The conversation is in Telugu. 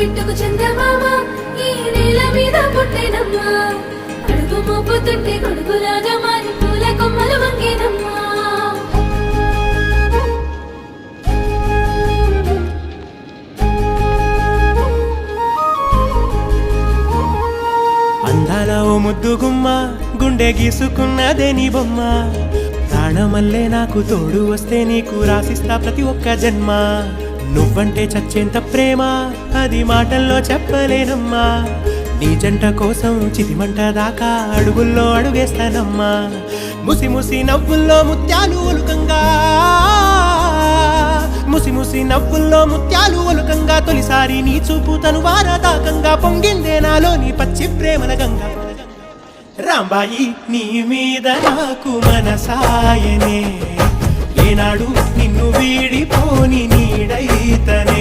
బిట్టుకు చందమామ ఈ నేల మీద పుట్టెనమ్మా అడుగు మోపుతుంటే కొడుకులాగా మారి పూల కొమ్మలు వంగేనమ్మా అందాల ఓ ముద్దు గుమ్మ గుండె గీసుకున్నదే నీ బొమ్మ ప్రాణమల్లే నాకు తోడు వస్తే నీకు రాసిస్తా ప్రతి ఒక్క జన్మ నువ్వంటే చచ్చేంత ప్రేమ అది మాటల్లో చెప్పలేనమ్మా నీ జంట కోసం చితిమంట దాకా అడుగుల్లో అడుగేస్తానమ్మా ముసి ముసి నవ్వుల్లో ముత్యాలు ఒలుకంగా ముసి ముసి నవ్వుల్లో ముత్యాలు ఒలుకంగా తొలిసారి నీ చూపు తను వారదాకంగా పొంగిందే నాలో నీ పచ్చి ప్రేమల గంగా రాంబాయి నీ మీద నాకు మనసాయనే ఏనాడు నిన్ను వీడిపోని నీడైతనే